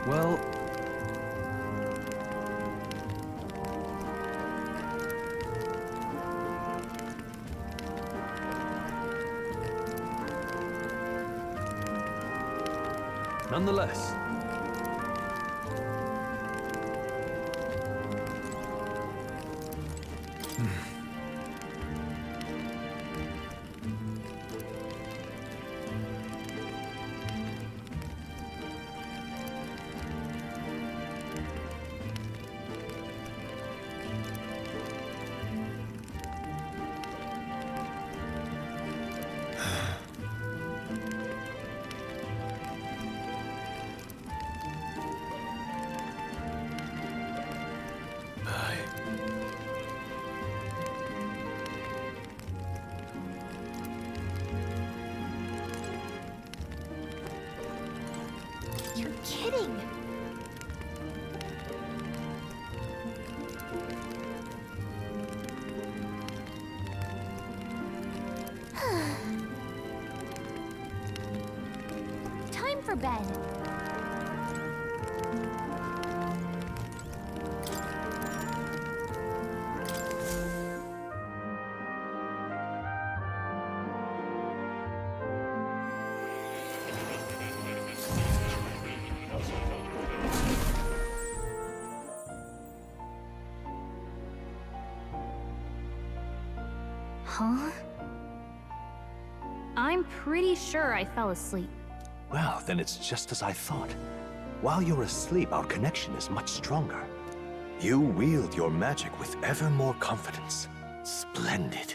Well... nonetheless... You're kidding! Time for bed. Huh? I'm pretty sure I fell asleep. Well, then it's just as I thought. While you're asleep, our connection is much stronger. You wield your magic with ever more confidence. Splendid.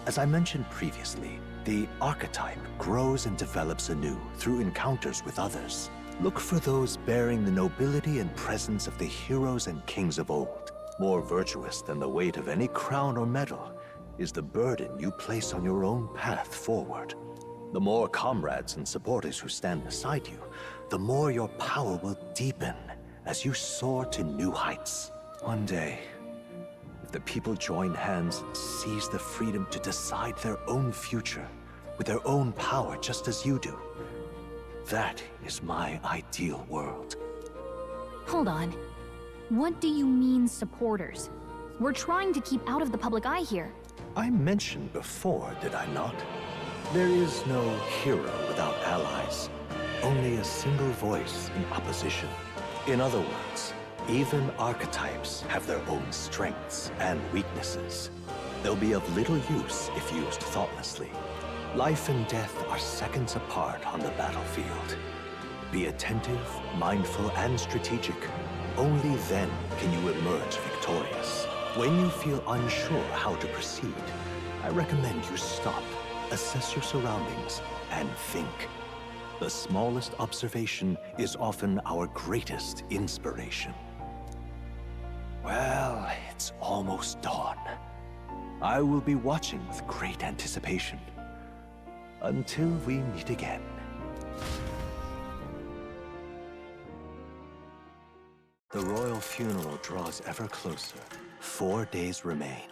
As I mentioned previously, the archetype grows and develops anew through encounters with others. Look for those bearing the nobility and presence of the heroes and kings of old. More virtuous than the weight of any crown or medal is the burden you place on your own path forward. The more comrades and supporters who stand beside you, the more your power will deepen as you soar to new heights. One day, if the people join hands and seize the freedom to decide their own future with their own power just as you do, that is my ideal world. Hold on. What do you mean, supporters? We're trying to keep out of the public eye here. I mentioned before, did I not? There is no hero without allies, only a single voice in opposition. In other words, even archetypes have their own strengths and weaknesses. They'll be of little use if used thoughtlessly. Life and death are seconds apart on the battlefield. Be attentive, mindful, and strategic. Only then can you emerge victorious. When you feel unsure how to proceed, I recommend you stop, assess your surroundings, and think. The smallest observation is often our greatest inspiration. Well, it's almost dawn. I will be watching with great anticipation. Until we meet again. The royal funeral draws ever closer. 4 days remain.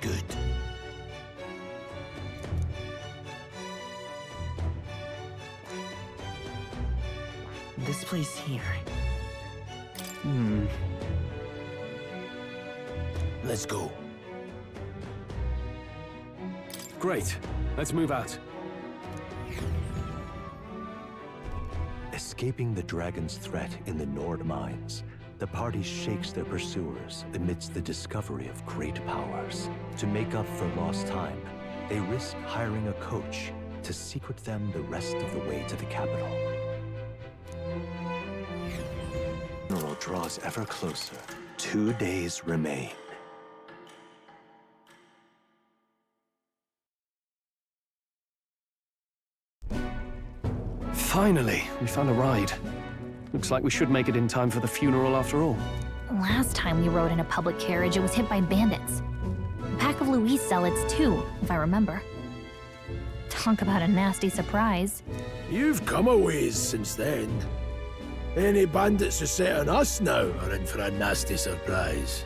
Good. This place here. Let's go. Great. Let's move out. Escaping the dragon's threat in the Nord mines, the party shakes their pursuers amidst the discovery of great powers. To make up for lost time, they risk hiring a coach to secret them the rest of the way to the capital. The funeral draws ever closer. 2 days remain. Finally, we found a ride. Looks like we should make it in time for the funeral after all. Last time we rode in a public carriage, it was hit by bandits. A pack of Louis zealots too, if I remember. Talk about a nasty surprise. You've come a ways since then. Any bandits who set on us now are in for a nasty surprise.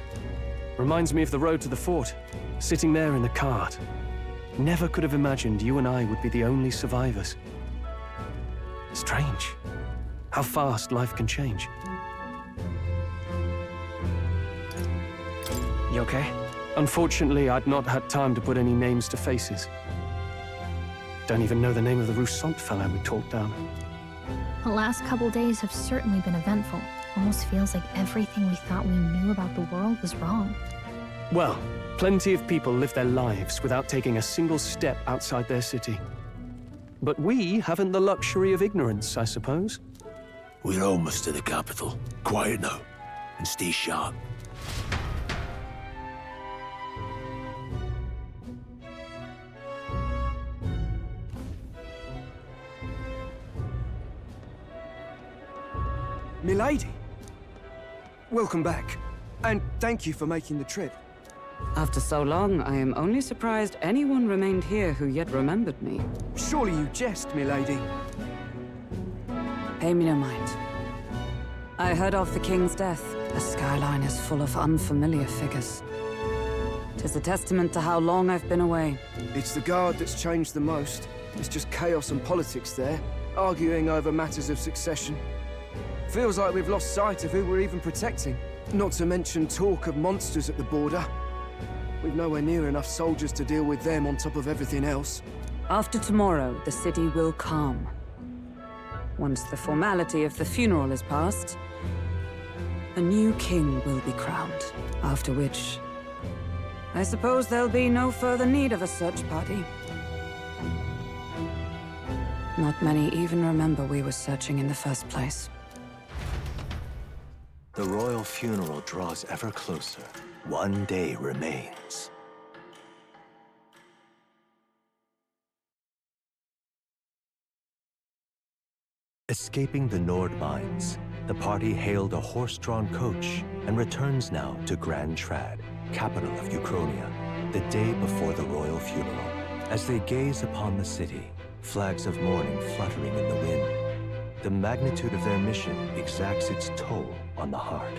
Reminds me of the road to the fort, sitting there in the cart. Never could have imagined you and I would be the only survivors. Strange. How fast life can change. You okay? Unfortunately, I'd not had time to put any names to faces. Don't even know the name of the Rousseau fellow we talked down. The last couple days have certainly been eventful. Almost feels like everything we thought we knew about the world was wrong. Well, plenty of people live their lives without taking a single step outside their city. But we haven't the luxury of ignorance, I suppose. We're almost to the capital. Quiet now, and stay sharp. Milady! Welcome back, and thank you for making the trip. After so long, I am only surprised anyone remained here who yet remembered me. Surely you jest, milady. Pay me no mind. I heard of the king's death. The skyline is full of unfamiliar figures. 'Tis a testament to how long I've been away. It's the guard that's changed the most. It's just chaos and politics there, arguing over matters of succession. Feels like we've lost sight of who we're even protecting. Not to mention talk of monsters at the border. We've nowhere near enough soldiers to deal with them on top of everything else. After tomorrow, the city will calm. Once the formality of the funeral is past, a new king will be crowned. After which, I suppose there'll be no further need of a search party. Not many even remember we were searching in the first place. The royal funeral draws ever closer. One day remains. Escaping the Nord mines, the party hailed a horse-drawn coach and returns now to Grand Trad, capital of Uchronia, the day before the royal funeral. As they gaze upon the city, flags of mourning fluttering in the wind, the magnitude of their mission exacts its toll on the heart.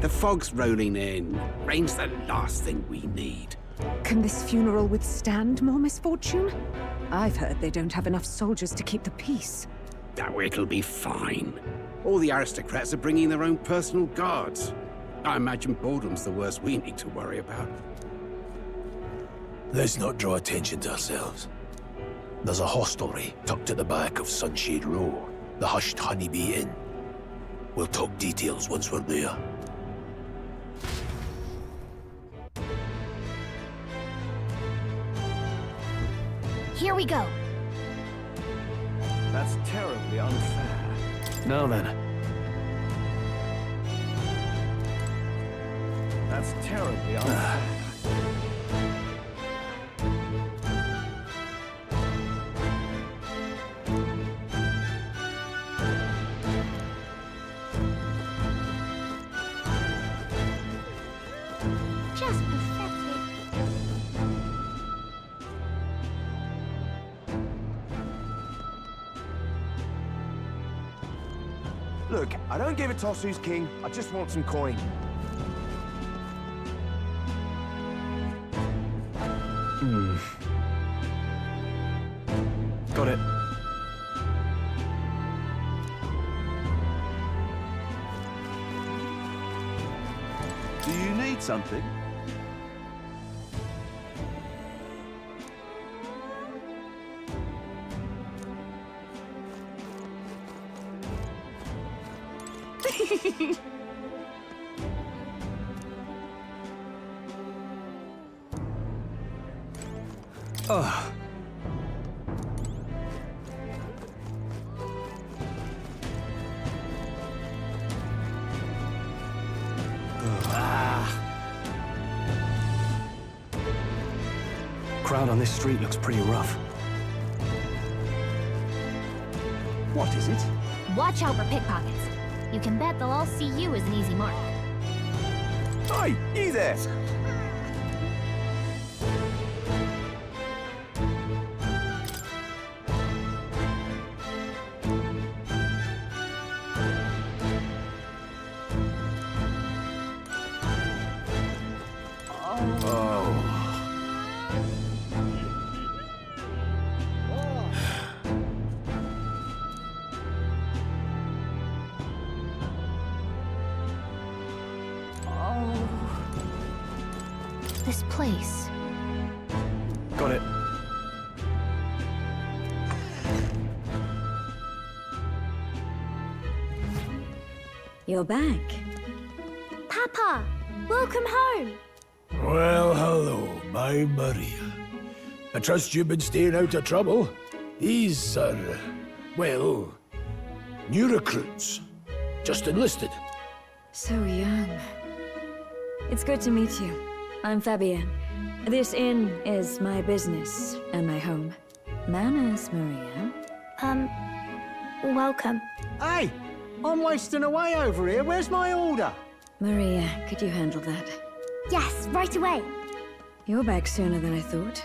The fog's rolling in. Rain's the last thing we need. Can this funeral withstand more misfortune? I've heard they don't have enough soldiers to keep the peace. Oh, it'll be fine. All the aristocrats are bringing their own personal guards. I imagine boredom's the worst we need to worry about. Let's not draw attention to ourselves. There's a hostelry tucked at the back of Sunshade Row, the Hushed Honeybee Inn. We'll talk details once we're there. Here we go. That's terribly unfair. Now then. That's terribly unfair. Just pathetic. Look, I don't give a toss who's king. I just want some coin. Got it. Do you need something? Ugh. Crowd on this street looks pretty rough. What is it? Watch out for pickpockets. You can bet they'll all see you as an easy mark. Hi, you there! This place. Got it. You're back. Papa, welcome home. Well, hello, my Maria. I trust you've been staying out of trouble. These are, well, new recruits. Just enlisted. So young. It's good to meet you. I'm Fabienne. This inn is my business and my home. Manners, Maria. Welcome. Hey, I'm wasting away over here. Where's my order? Maria, could you handle that? Yes, right away. You're back sooner than I thought.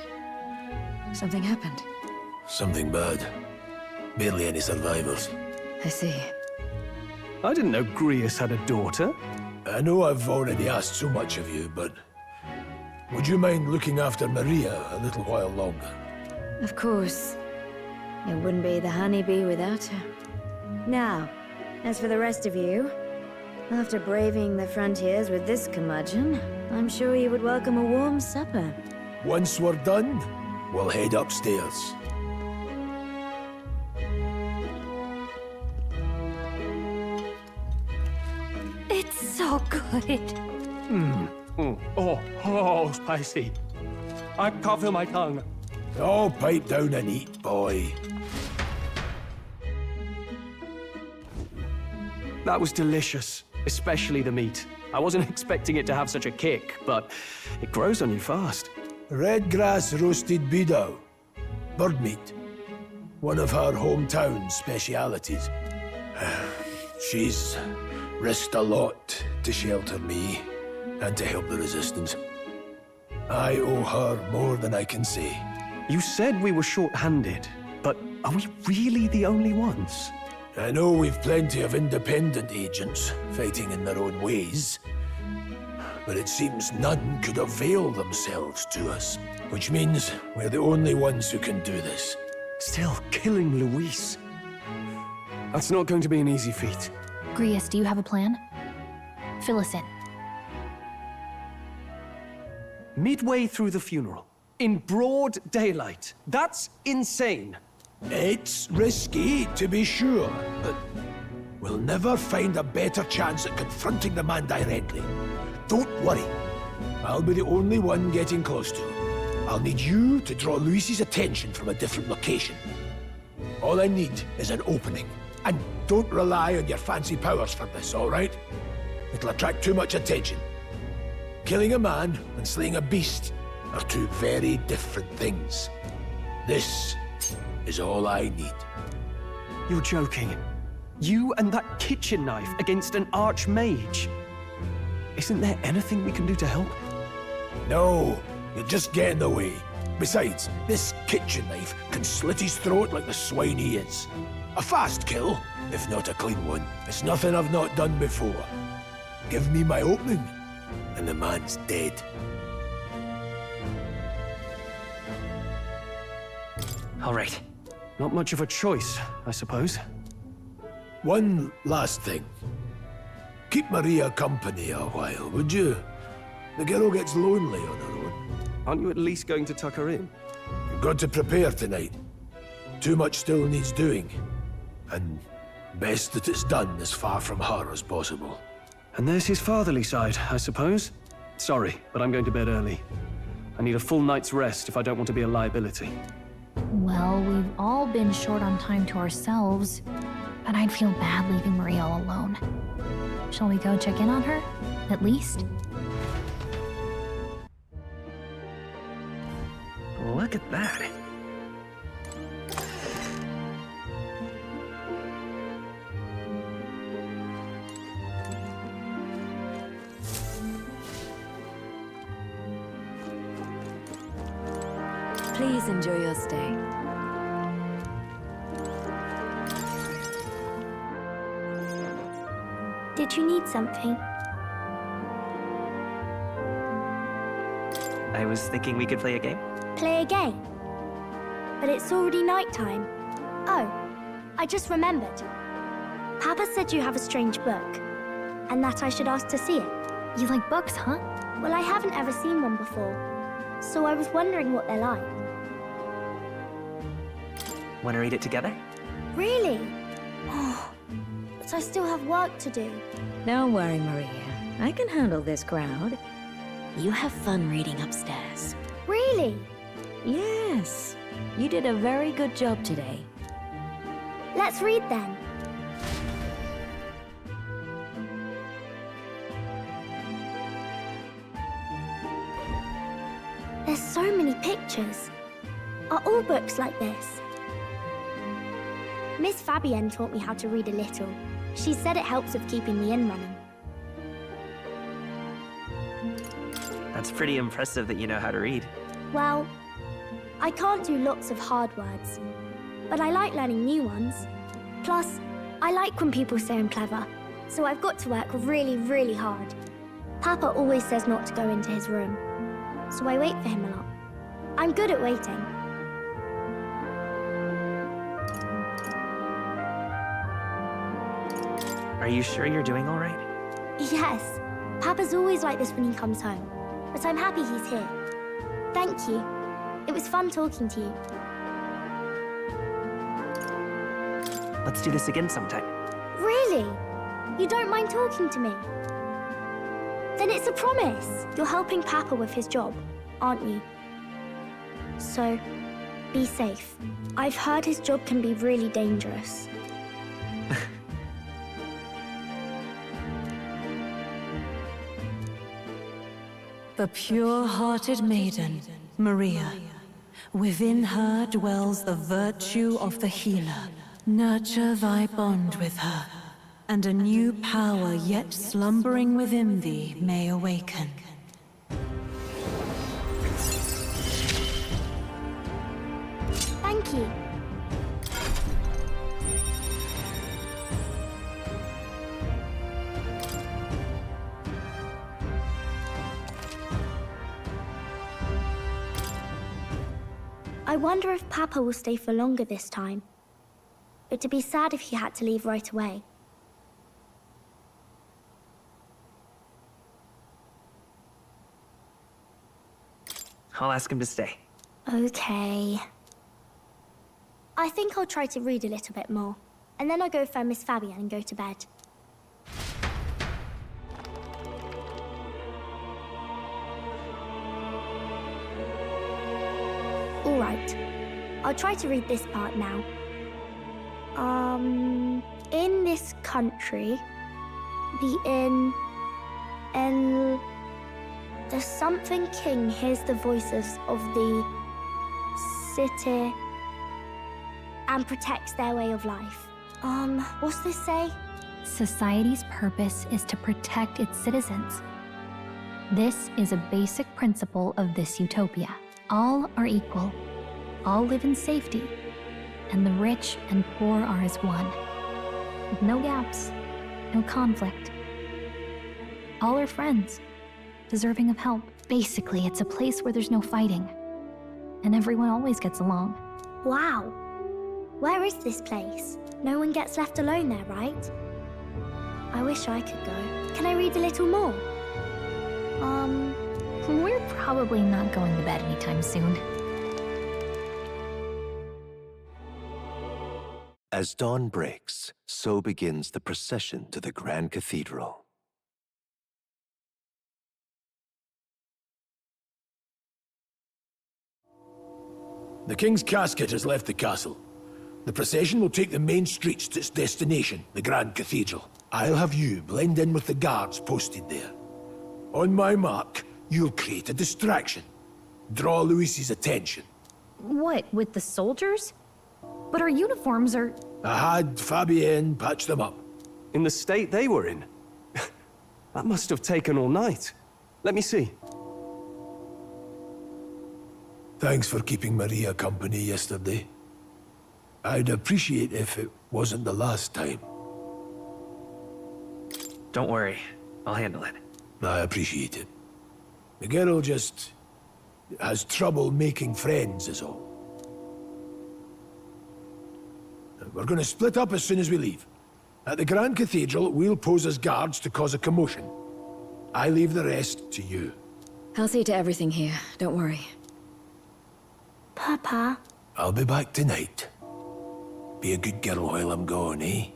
Something happened. Something bad. Barely any survivors. I see. I didn't know Grius had a daughter. I know I've already asked so much of you, but would you mind looking after Maria a little while longer? Of course. It wouldn't be the honeybee without her. Now, as for the rest of you, after braving the frontiers with this curmudgeon, I'm sure you would welcome a warm supper. Once we're done, we'll head upstairs. It's so good. Oh, spicy. I can't feel my tongue. Oh, pipe down and eat, boy. That was delicious, especially the meat. I wasn't expecting it to have such a kick, but it grows on you fast. Red grass roasted bidao. Bird meat. One of her hometown specialities. She's risked a lot to shelter me and to help the resistance. I owe her more than I can say. You said we were short-handed, but are we really the only ones? I know we've plenty of independent agents fighting in their own ways, but it seems none could avail themselves to us, which means we're the only ones who can do this. Still killing Luis. That's not going to be an easy feat. Grius, do you have a plan? Fill us in. Midway through the funeral, in broad daylight. That's insane. It's risky, to be sure, but we'll never find a better chance at confronting the man directly. Don't worry. I'll be the only one getting close to him. I'll need you to draw Luis's attention from a different location. All I need is an opening. And don't rely on your fancy powers for this, all right? It'll attract too much attention. Killing a man and slaying a beast are two very different things. This is all I need. You're joking. You and that kitchen knife against an archmage. Isn't there anything we can do to help? No, you'll just get in the way. Besides, this kitchen knife can slit his throat like the swine he is. A fast kill, if not a clean one. It's nothing I've not done before. Give me my opening, and the man's dead. All right. Not much of a choice, I suppose. One last thing. Keep Maria company a while, would you? The girl gets lonely on her own. Aren't you at least going to tuck her in? You've got to prepare tonight. Too much still needs doing. And best that it's done as far from her as possible. And there's his fatherly side, I suppose. Sorry, but I'm going to bed early. I need a full night's rest if I don't want to be a liability. Well, we've all been short on time to ourselves, but I'd feel bad leaving Maria all alone. Shall we go check in on her, at least? Look at that. Please enjoy your stay. Did you need something? I was thinking we could play a game. Play a game? But it's already nighttime. Oh, I just remembered. Papa said you have a strange book, and that I should ask to see it. You like books, huh? Well, I haven't ever seen one before, so I was wondering what they're like. Want to read it together? Really? Oh, but I still have work to do. Don't worry, Maria. I can handle this crowd. You have fun reading upstairs. Really? Yes. You did a very good job today. Let's read then. There's so many pictures. Are all books like this? Miss Fabienne taught me how to read a little. She said it helps with keeping the inn running. That's pretty impressive that you know how to read. Well, I can't do lots of hard words, but I like learning new ones. Plus, I like when people say I'm clever, so I've got to work really, really hard. Papa always says not to go into his room, so I wait for him a lot. I'm good at waiting. Are you sure you're doing all right? Yes, Papa's always like this when he comes home, but I'm happy he's here. Thank you. It was fun talking to you. Let's do this again sometime. Really? You don't mind talking to me? Then it's a promise. You're helping Papa with his job, aren't you? So, be safe. I've heard his job can be really dangerous. The pure-hearted maiden, Maria. Within her dwells the virtue of the healer. Nurture thy bond with her, and a new power yet slumbering within thee may awaken. Thank you. I wonder if Papa will stay for longer this time. It'd be sad if he had to leave right away. I'll ask him to stay. Okay. I think I'll try to read a little bit more, and then I'll go find Miss Fabienne and go to bed. All right. I'll try to read this part now. In this country, the something king hears the voices of the city and protects their way of life. What's this say? Society's purpose is to protect its citizens. This is a basic principle of this utopia. All are equal. All live in safety. And the rich and poor are as one. With no gaps, no conflict. All are friends, deserving of help. Basically, it's a place where there's no fighting. And everyone always gets along. Wow. Where is this place? No one gets left alone there, right? I wish I could go. Can I read a little more? We're probably not going to bed anytime soon. As dawn breaks, so begins the procession to the Grand Cathedral. The King's casket has left the castle. The procession will take the main streets to its destination, the Grand Cathedral. I'll have you blend in with the guards posted there. On my mark, you'll create a distraction. Draw Luis's attention. What, with the soldiers? But our uniforms are... I had Fabienne patch them up. In the state they were in? That must have taken all night. Let me see. Thanks for keeping Maria company yesterday. I'd appreciate if it wasn't the last time. Don't worry. I'll handle it. I appreciate it. The girl just has trouble making friends, is all. We're going to split up as soon as we leave. At the Grand Cathedral, we'll pose as guards to cause a commotion. I leave the rest to you. I'll see to everything here, don't worry. Papa. I'll be back tonight. Be a good girl while I'm gone, eh?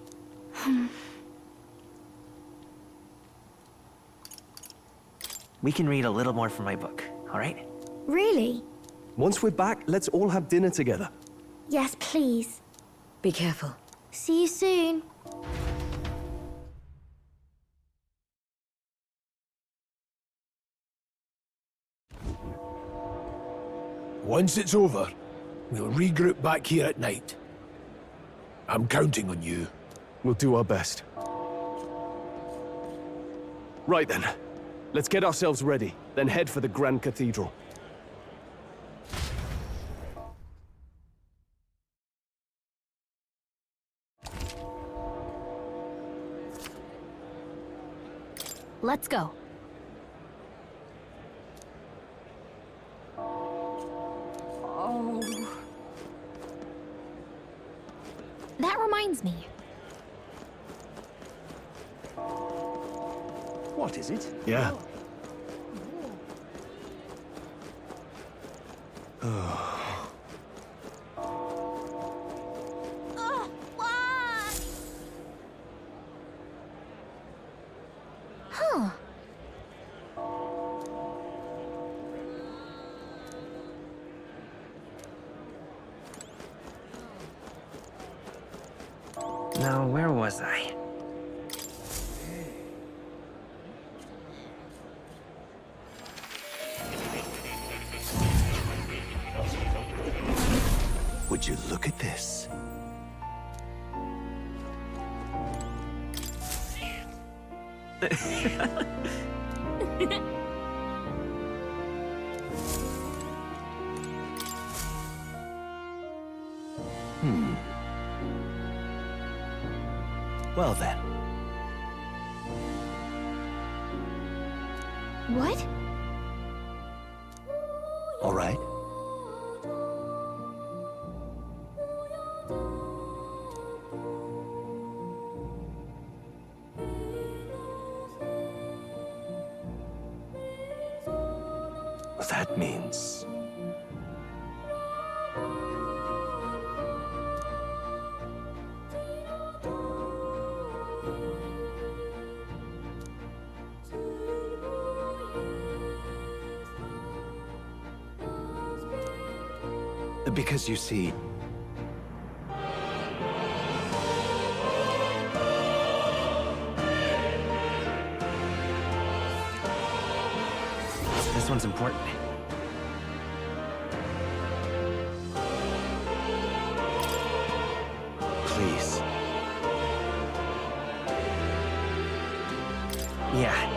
We can read a little more from my book, all right? Really? Once we're back, let's all have dinner together. Yes, please. Be careful. See you soon. Once it's over, we'll regroup back here at night. I'm counting on you. We'll do our best. Right then. Let's get ourselves ready, then head for the Grand Cathedral. Let's go. Oh. That reminds me. What is it? Yeah. Huh. Now, where was I? Would you look at this? Well then. What? All right. That means... Because you see... This one's important. Please. Yeah.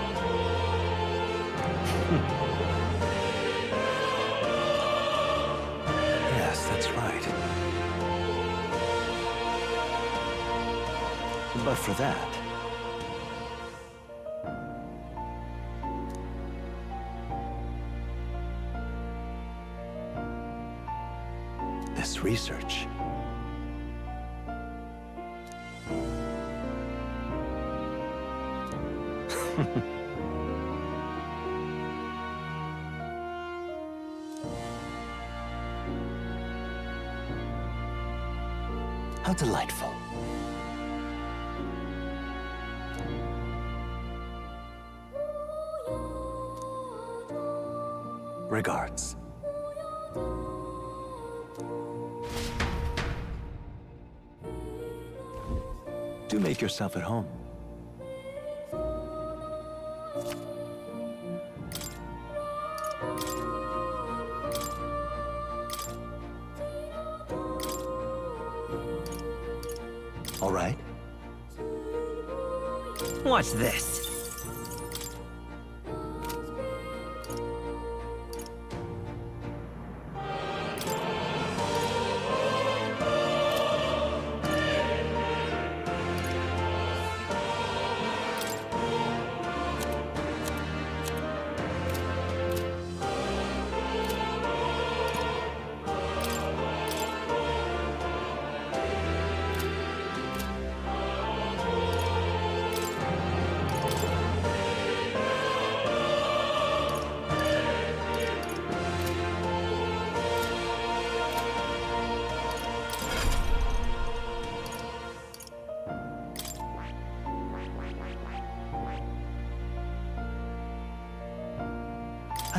Yes, that's right. But for that... this research... How delightful. Regards. Do make yourself at home. All right. Watch this.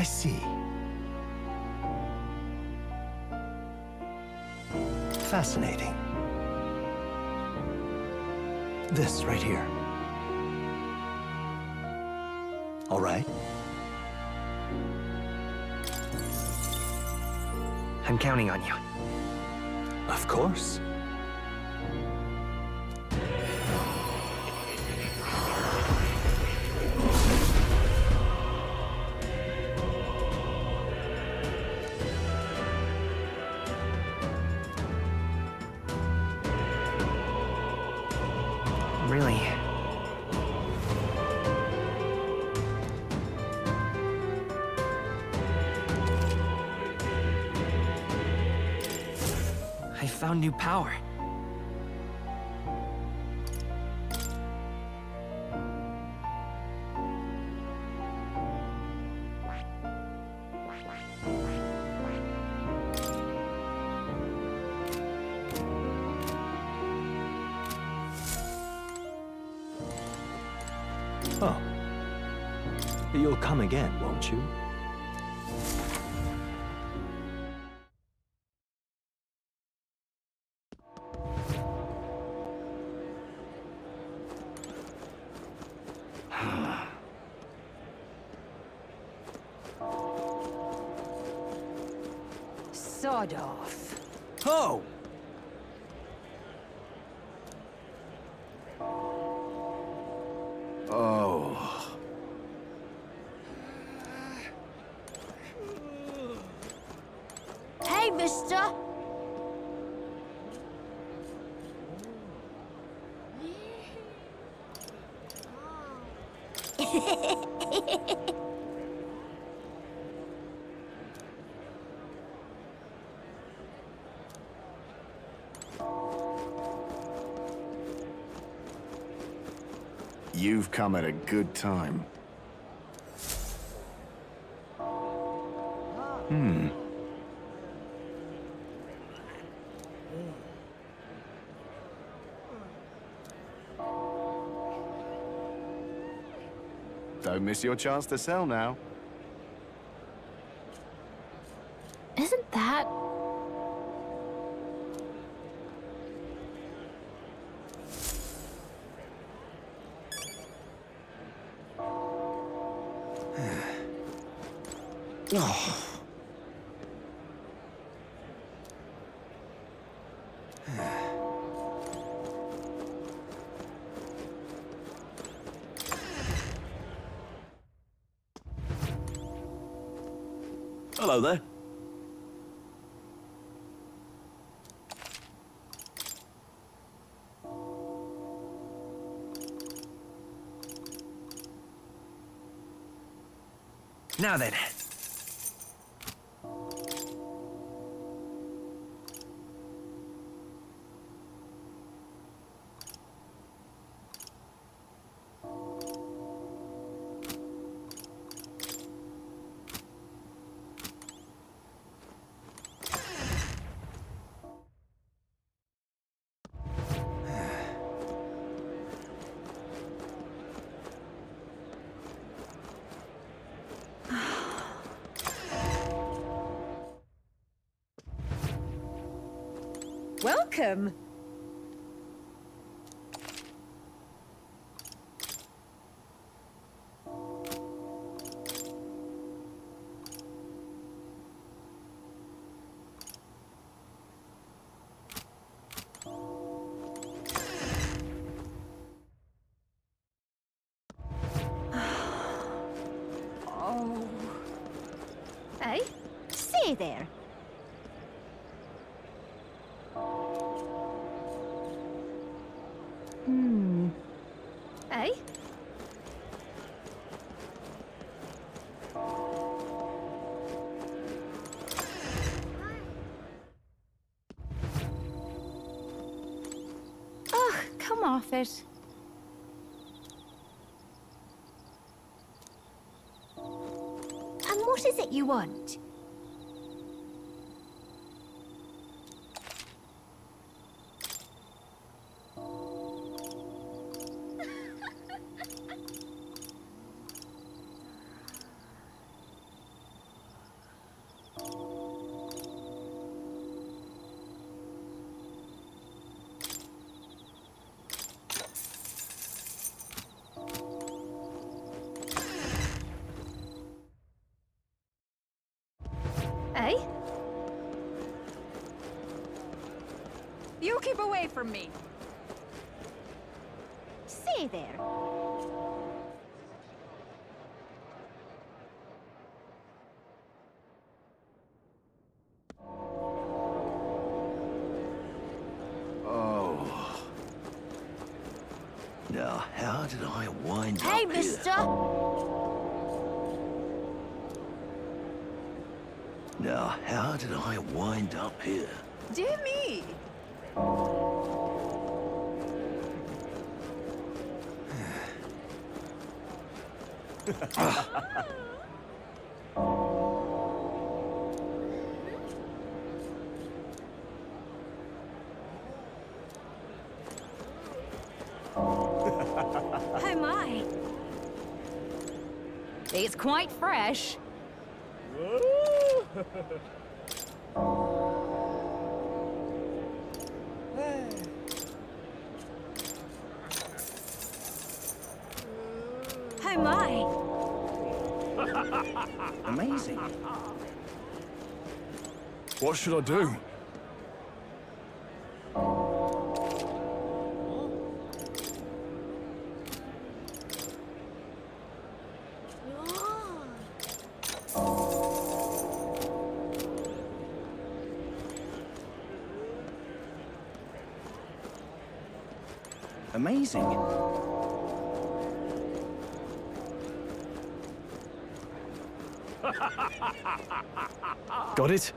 I see. Fascinating. This right here. All right. I'm counting on you. Of course. Really? I found new power. Oh. You'll come again, won't you? Sod off. Oh! Oh. Hey, mister! You've come at a good time. Don't miss your chance to sell now. Isn't that... Oh. Hello there. Now then. Welcome. Oh. Hey, stay there. Hey? Ugh, come off it. And what is it you want? from me. Say there. Oh. Now, how did I wind Hey, up mister! here? Now, how did I wind up here? Dear me. Oh my! It's quite fresh. Oh my! Amazing. What should I do? Amazing. Got it?